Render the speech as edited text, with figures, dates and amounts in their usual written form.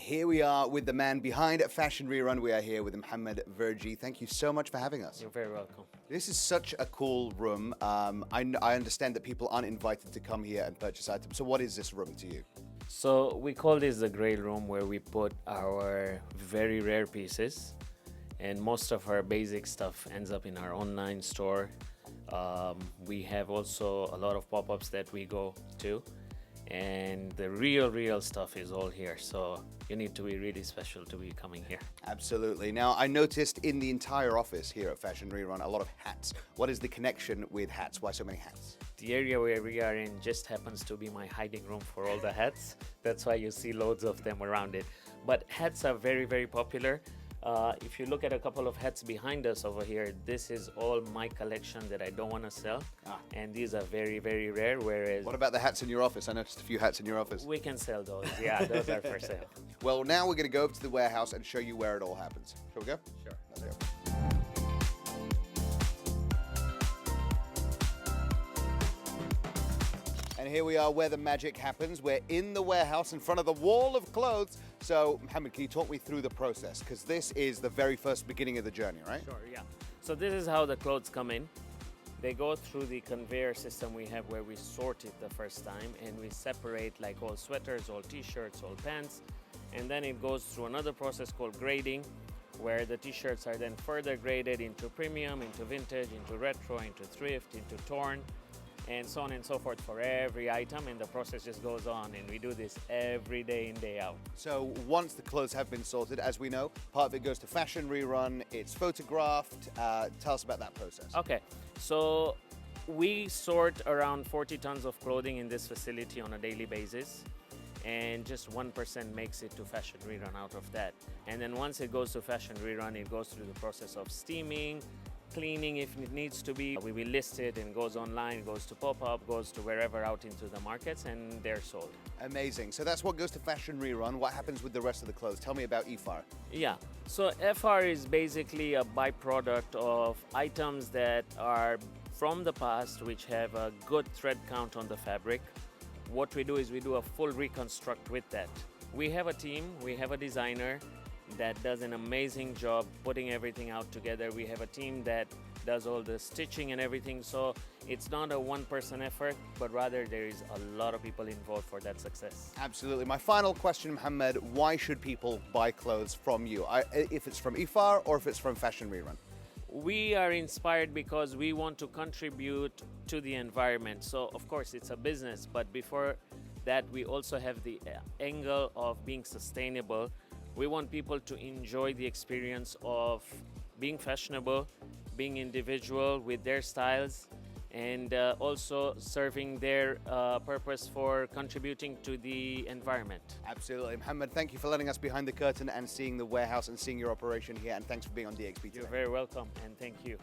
here we are with the man behind Fashion Rerun. We are here with Mohammed Verji. Thank you so much for having us. You're very welcome. This is such a cool room. I understand that people aren't invited to come here and purchase items. So what is this room to you? So we call this the gray room, where we put our very rare pieces, and most of our basic stuff ends up in our online store. We have also a lot of pop-ups that we go to, and the real stuff is all here. So you need to be really special to be coming here. Absolutely. Now, I noticed in the entire office here at Fashion Rerun a lot of hats. What is the connection with hats? Why so many hats? The area where we are in just happens to be my hiding room for all the hats. That's why you see loads of them around it. But hats are very popular. If you look at a couple of hats behind us over here, this is all my collection that I don't want to sell. And these are very rare, whereas... What about the hats in your office? I noticed a few hats in your office. We can sell those, yeah, those are for sale. Well, now we're going to go over to the warehouse and show you where it all happens. Shall we go? Sure. Let's go. And here we are where the magic happens. We're in the warehouse in front of the wall of clothes. So, Mohammed, can you talk me through the process? Because this is the very first beginning of the journey, right? Sure, yeah. So this is how the clothes come in. They go through the conveyor system we have, where we sort it the first time, and we separate like all sweaters, all t-shirts, all pants. And then it goes through another process called grading, where the t-shirts are then further graded into premium, into vintage, into retro, into thrift, into torn, and so on and so forth for every item, and the process just goes on, and we do this every day in, day out. So once the clothes have been sorted, as we know, part of it goes to Fashion Rerun, it's photographed. Tell us about that process. Okay, so we sort around 40 tons of clothing in this facility on a daily basis, and just 1% makes it to Fashion Rerun out of that. And then once it goes to Fashion Rerun, it goes through the process of steaming, cleaning if it needs to be. We will list it, and goes online, goes to pop-up, goes to wherever out into the markets, and they're sold. Amazing. So that's what goes to Fashion Rerun. What happens with the rest of the clothes? Tell me about EFAR. Yeah, so FR is basically a byproduct of items that are from the past, which have a good thread count on the fabric. What we do is we do a full reconstruct with that. We have a team, we have a designer that does an amazing job putting everything out together. We have a team that does all the stitching and everything, so it's not a one-person effort, but rather there is a lot of people involved for that success. Absolutely. My final question, Mohammed, why should people buy clothes from you? If it's from EFAR or if it's from Fashion Rerun? We are inspired because we want to contribute to the environment. So of course it's a business, but before that we also have the angle of being sustainable. We want people to enjoy the experience of being fashionable, being individual with their styles, and also serving their purpose for contributing to the environment. Absolutely. Mohammed, thank you for letting us behind the curtain and seeing the warehouse and seeing your operation here, and thanks for being on DXB today. You're very welcome, and thank you.